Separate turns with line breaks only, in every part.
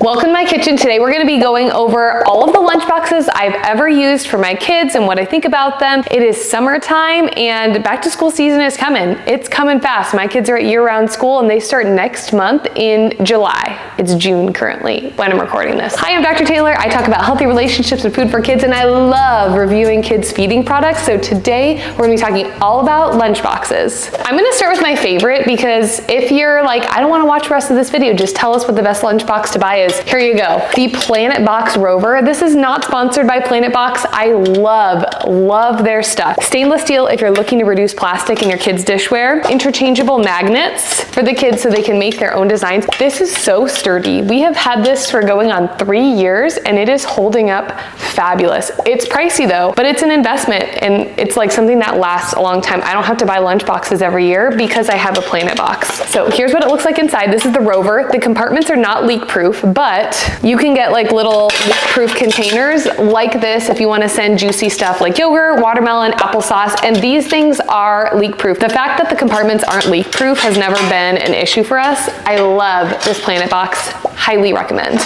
Welcome to my kitchen. Today we're going to be going over all of the lunch boxes I've ever used for my kids and what I think about them. It is summertime and back to school season is coming. It's coming fast. My kids are at year-round school and they start next month in July. It's June currently when I'm recording this. Hi, I'm Dr. Taylor. I talk about healthy relationships and food for kids, and I love reviewing kids' feeding products. So today we're going to be talking all about lunch boxes. I'm going to start with my favorite because if you're like, I don't want to watch the rest of this video, just tell us what the best lunch box to buy is. Here you go. The Planetbox Rover. This is not sponsored by Planetbox. I love their stuff. Stainless steel if you're looking to reduce plastic in your kids' dishware. Interchangeable magnets for the kids so they can make their own designs. This is so sturdy. We have had this for going on 3 years and it is holding up fabulous. It's pricey though, but it's an investment and it's like something that lasts a long time. I don't have to buy lunch boxes every year because I have a Planetbox. So here's what it looks like inside. This is the Rover. The compartments are not leak proof, but you can get like little leak-proof containers like this if you want to send juicy stuff like yogurt, watermelon, applesauce, and these things are leak-proof. The fact that the compartments aren't leak-proof has never been an issue for us. I love this Planetbox. Highly recommend.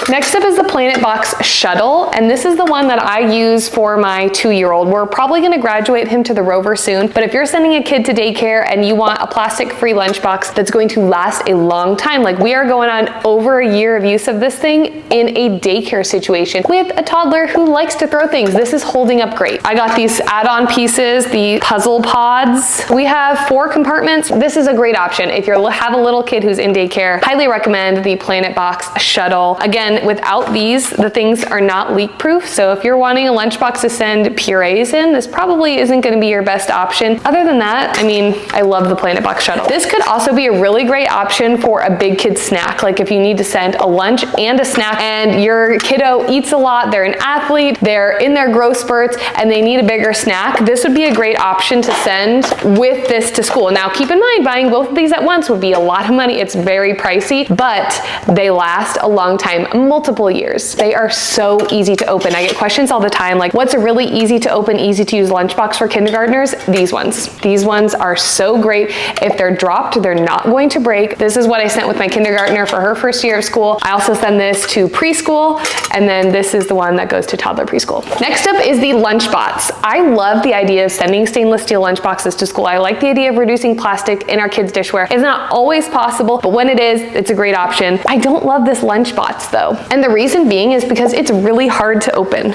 Next up is the Planetbox Shuttle, and this is the one that I use for my 2-year-old. We're probably going to graduate him to the Rover soon, but if you're sending a kid to daycare and you want a plastic-free lunchbox that's going to last a long time, like we are going on over a year of use of this thing in a daycare situation with a toddler who likes to throw things. This is holding up great. I got these add-on pieces, the puzzle pods. We have 4 compartments. This is a great option. If you have a little kid who's in daycare, highly recommend the Planetbox Shuttle. Again, without these, the things are not leak-proof. So if you're wanting a lunchbox to send purees in, this probably isn't going to be your best option. Other than that, I mean, I love the Planetbox Shuttle. This could also be a really great option for a big kid snack. Like if you need to send a lunch and a snack and your kiddo eats a lot, they're an athlete, they're in their growth spurts, and they need a bigger snack, this would be a great option to send with this to school. Now, keep in mind, buying both of these at once would be a lot of money. It's very pricey, but they last a long time, multiple years. They are so easy to open. I get questions all the time, like, what's a really easy to open, easy to use lunchbox for kindergartners? These ones. These ones are so great. If they're dropped, they're not going to break. This is what I sent with my kindergartner for her first year of school. I also send this to preschool, and then this is the one that goes to toddler preschool. Next up is the Lunchbots. I love the idea of sending stainless steel lunchboxes to school. I like the idea of reducing plastic in our kids' dishware. It's not always possible, but when it is, it's a great option. I don't love this Lunchbots though, and the reason being is because it's really hard to open.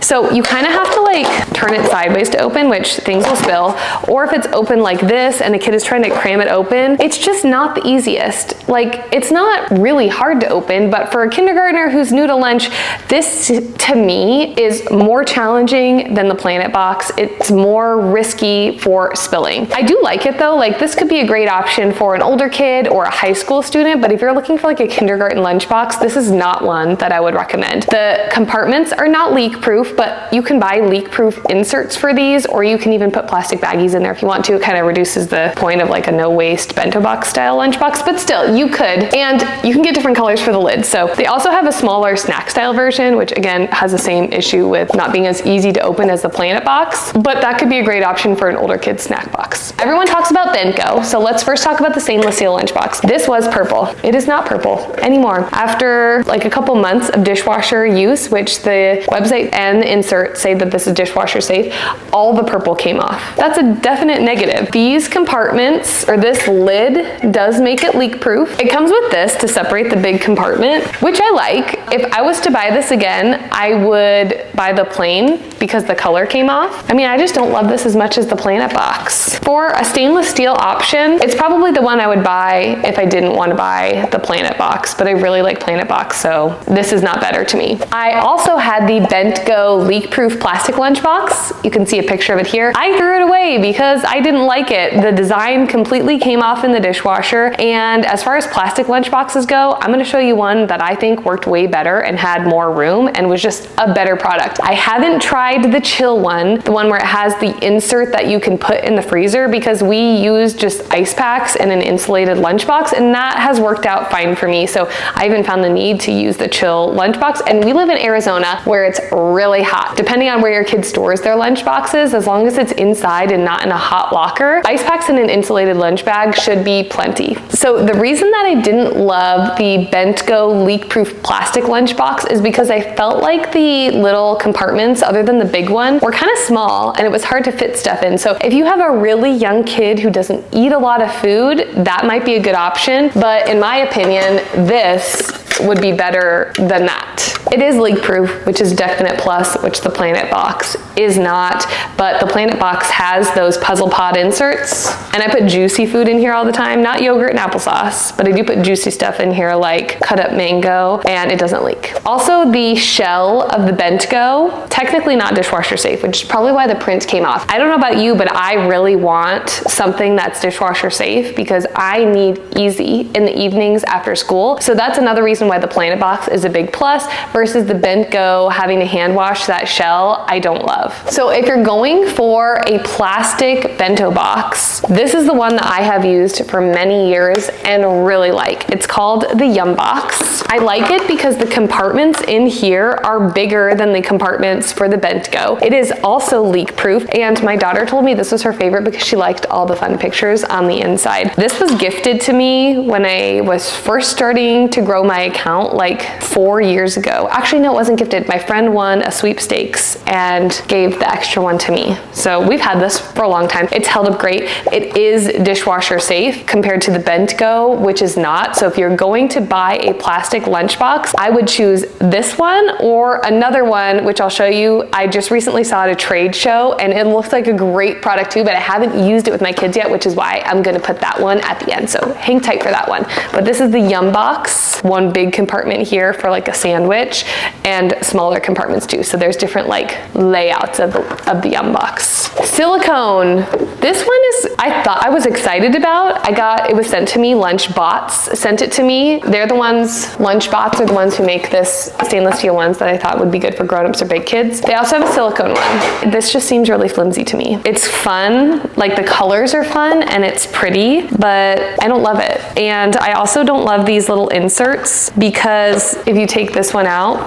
So you kind of have to like turn it sideways to open, which things will spill, or if it's open like this and a kid is trying to cram it open, it's just not the easiest. Like, it's not really hard to open, but for a kindergartner who's new to lunch, this to me is more challenging than the Planetbox. It's more risky for spilling. I do like it though. Like, this could be a great option for an older kid or a high school student, but if you're looking for like a kindergarten lunchbox, this is not one that I would recommend. The compartments are not leak proof, but you can buy leak-proof inserts for these, or you can even put plastic baggies in there if you want to. It kind of reduces the point of like a no-waste bento box style lunchbox, but still, you could. And you can get different colors for the lids. So they also have a smaller snack style version, which again has the same issue with not being as easy to open as the Planetbox, but that could be a great option for an older kid's snack box. Everyone talks about Bentgo, so let's first talk about the stainless steel lunchbox. This was purple. It is not purple anymore. After like a couple months of dishwasher use, which the website and the insert say that this is dishwasher safe, all the purple came off. That's a definite negative. These compartments, or this lid, does make it leak proof. It comes with this to separate the big compartment, which I like. If I was to buy this again, I would buy the plain because the color came off. I mean, I just don't love this as much as the Planetbox. For a stainless steel option, it's probably the one I would buy if I didn't want to buy the Planetbox, but I really like Planetbox, so this is not better to me. I also had the Bentgo leak-proof plastic lunchbox. You can see a picture of it here. I threw it away because I didn't like it. The design completely came off in the dishwasher, and as far as plastic lunchboxes go, I'm going to show you one that I think worked way better and had more room and was just a better product. I haven't tried the chill one, the one where it has the insert that you can put in the freezer, because we use just ice packs in an insulated lunchbox, and that has worked out fine for me. So I even found the need to use the chill lunchbox, and we live in Arizona where it's really really hot. Depending on where your kid stores their lunch boxes, as long as it's inside and not in a hot locker, ice packs in an insulated lunch bag should be plenty. So the reason that I didn't love the Bentgo leak-proof plastic lunchbox is because I felt like the little compartments, other than the big one, were kind of small and it was hard to fit stuff in. So if you have a really young kid who doesn't eat a lot of food, that might be a good option. But in my opinion, this would be better than that. It is leak proof, which is definite plus, which the Planetbox is not, but the Planetbox has those puzzle pod inserts, and I put juicy food in here all the time, not yogurt and applesauce, but I do put juicy stuff in here like cut up mango, and it doesn't leak. Also, the shell of the Bentgo, technically not dishwasher safe, which is probably why the print came off. I don't know about you, but I really want something that's dishwasher safe because I need easy in the evenings after school. So that's another reason why the Planetbox is a big plus versus the Bentgo having to hand wash that shell, I don't love. So if you're going for a plastic bento box, this is the one that I have used for many years and really like. It's called the Yumbox. I like it because the compartments in here are bigger than the compartments for the Bentgo. It is also leak proof, and my daughter told me this was her favorite because she liked all the fun pictures on the inside. This was gifted to me when I was first starting to grow my account like 4 years ago. Actually, no, it wasn't gifted. My friend won a sweepstakes and gave the extra one to me. So we've had this for a long time. It's held up great. It is dishwasher safe compared to the Bentgo, which is not. So if you're going to buy a plastic lunchbox, I would choose this one or another one, which I'll show you. I just recently saw at a trade show and it looks like a great product too, but I haven't used it with my kids yet, which is why I'm gonna put that one at the end. So hang tight for that one. But this is the Yumbox, one big compartment here for like a sandwich and smaller compartments too. So there's different like layouts of the Yumbox. Silicone. This one is, I was excited about. It was sent to me. Lunchbots sent it to me. They're the ones, Lunchbots are the ones who make this stainless steel ones that I thought would be good for grown-ups or big kids. They also have a silicone one. This just seems really flimsy to me. It's fun, like the colors are fun and it's pretty, but I don't love it. And I also don't love these little inserts because if you take this one out,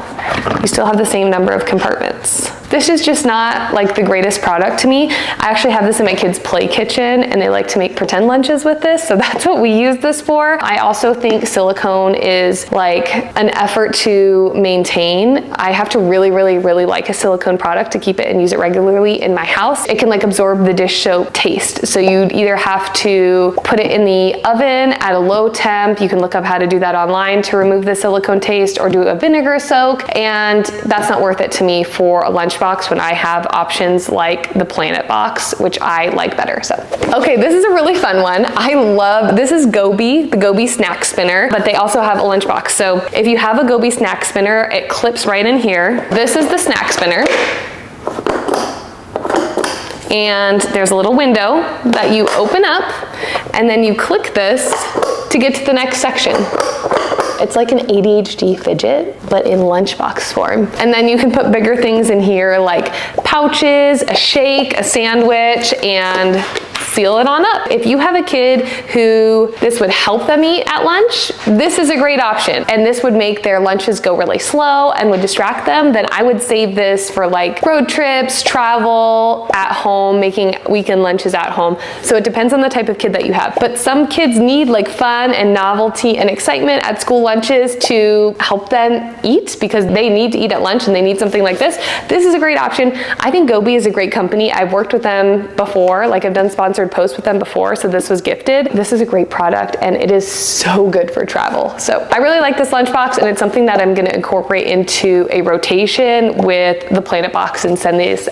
you still have the same number of compartments. This is just not like the greatest product to me. I actually have this in my kids' play kitchen and they like to make pretend lunches with this, so that's what we use this for. I also think silicone is like an effort to maintain. I have to really like a silicone product to keep it and use it regularly in my house. It can like absorb the dish soap taste. So you'd either have to put it in the oven at a low temp. You can look up how to do that online to remove the silicone taste, or do a vinegar soak, and that's not worth it to me for a lunchbox when I have options like the Planetbox, which I like better. So, okay, this is a really fun one. I love, this is Gobe, the Gobe snack spinner, but they also have a lunchbox. So if you have a Gobe snack spinner, it clips right in here. This is the snack spinner. And there's a little window that you open up and then you click this to get to the next section. It's like an ADHD fidget, but in lunchbox form. And then you can put bigger things in here like pouches, a shake, a sandwich, and seal it on up. If you have a kid who this would help them eat at lunch, this is a great option. And this would make their lunches go really slow and would distract them, then I would save this for like road trips, travel, at home, making weekend lunches at home. So it depends on the type of kid that you have. But some kids need like fun and novelty and excitement at school lunches to help them eat because they need to eat at lunch and they need something like this. This is a great option. I think Gobe is a great company. I've worked with them before, like I've done sponsored posts with them before, so this was gifted. This is a great product and it is so good for travel. So I really like this lunchbox and it's something that I'm gonna incorporate into a rotation with the Planetbox and send these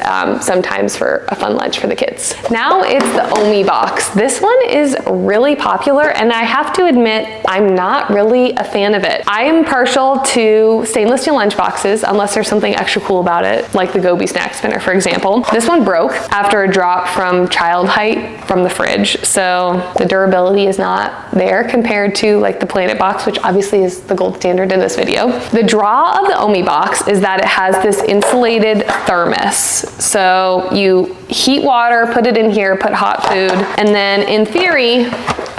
sometimes for a fun lunch for the kids. Now it's the Omie Box. This one is really popular and I have to admit, I'm not really a fan of it. I am partial to stainless steel lunchboxes unless there's something extra cool about it, like the Gobe snack spinner, for example. This one broke after a drop from child height from the fridge, so the durability is not there compared to like the Planetbox, which obviously is the gold standard in this video. The draw of the Omie Box is that it has this insulated thermos. So you heat water, put it in here, put hot food, and then in theory,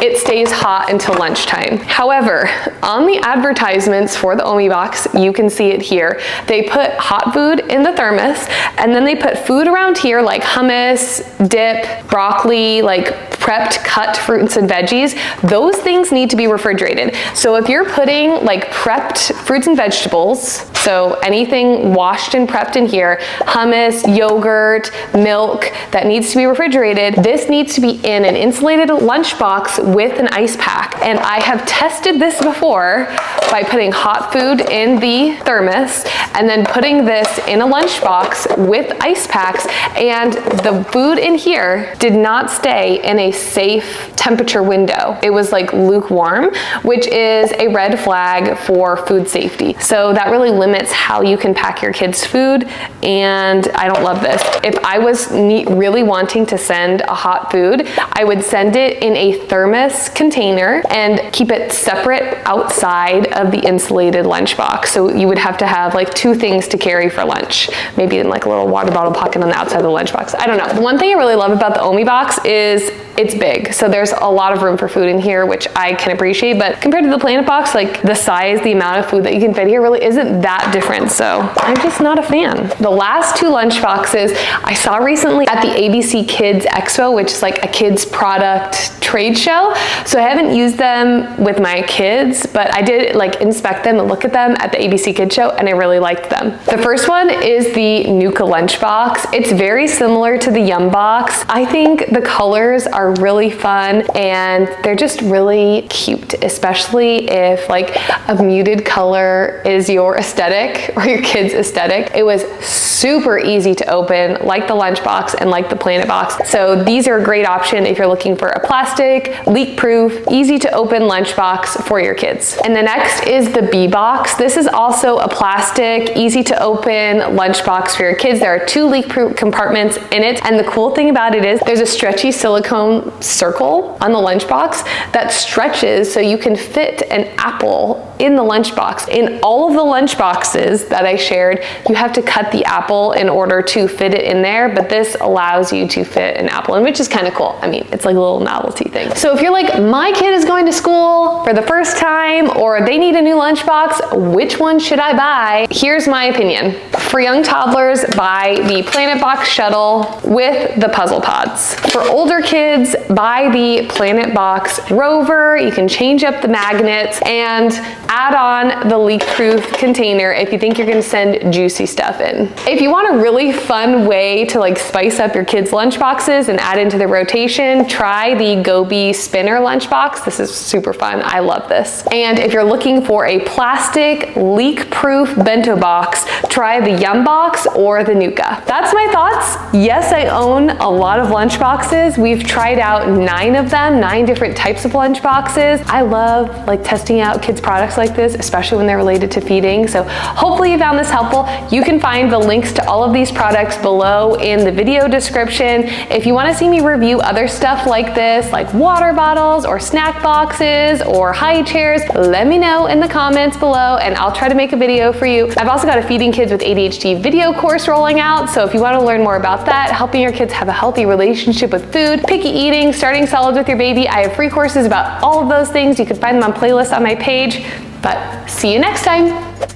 it stays hot until lunchtime. However, on the advertisements for the Omie Box, you can see it here. They put hot food in the thermos, and then they put food around here like hummus, dip, broccoli, like prepped cut fruits and veggies. Those things need to be refrigerated. So if you're putting like prepped fruits and vegetables, so anything washed and prepped in here, hummus, yogurt, milk, that needs to be refrigerated, this needs to be in an insulated lunchbox with an ice pack. And I have tested this before by putting hot food in the thermos and then putting this in a lunchbox with ice packs, and the food in here did not stay in a safe temperature window. It was like lukewarm, which is a red flag for food safety. So that really limits how you can pack your kids' food, and I don't love this. If I was really wanting to send a hot food, I would send it in a thermos container and keep it separate outside of the insulated lunchbox. So you would have to have like 2 things to carry for lunch, maybe in like a little water bottle pocket on the outside of the lunchbox. I don't know. The one thing I really love about the Omie Box is it's big. So there's a lot of room for food in here, which I can appreciate, but compared to the Planetbox, like the size, the amount of food that you can fit here really isn't that different. So I'm just not a fan. The last 2 lunchboxes I saw recently at the ABC Kids Expo, which is like a kids product trade show. So I haven't used them with my kids, but I did like inspect them and look at them at the ABC Kids show, and I really liked them. The first one is the Nouka Lunchbox. It's very similar to the Yumbox. I think the colors are really fun and they're just really cute, especially if like a muted color is your aesthetic or your kid's aesthetic. It was super easy to open, like the Lunchbox and like the Planetbox. So these are a great option if you're looking for a plastic, leak-proof, easy to open lunchbox for your kids. And the next is the Bee Box. This is also a plastic, easy to open lunchbox for your kids. There are 2 leak-proof compartments in it, and the cool thing about it is there's a stretchy silicone circle on the lunchbox that stretches so you can fit an apple in the lunchbox. In all of the lunchboxes that I shared, you have to cut the apple in order to fit it in there, but this allows you to fit an apple in, which is kind of cool. I mean, it's like a little novelty thing. So if you're like, my kid is going to school for the first time, or they need a new lunchbox, which one should I buy? Here's my opinion. For young toddlers, buy the Planetbox Shuttle with the puzzle pods. For older kids, buy the Planetbox Rover. You can change up the magnets and add on the leak-proof container if you think you're gonna send juicy stuff in. If you want a really fun way to like spice up your kids' lunchboxes and add into the rotation, try the Gobe Spinner lunchbox. This is super fun. I love this. And if you're looking for a plastic leak-proof bento box, try the Yumbox or the Nouka. That's my thoughts. Yes, I own a lot of lunchboxes. We've tried out 9 of them, 9 different types of lunchboxes. I love like testing out kids' products like this, especially when they're related to feeding. So hopefully you found this helpful. You can find the links to all of these products below in the video description. If you want to see me review other stuff like this, like water bottles or snack boxes or high chairs, let me know in the comments below and I'll try to make a video for you. I've also got a Feeding Kids with ADHD video course rolling out. So if you want to learn more about that, helping your kids have a healthy relationship with food, picky eating, starting solids with your baby, I have free courses about all of those things. You can find them on playlists on my page. But see you next time.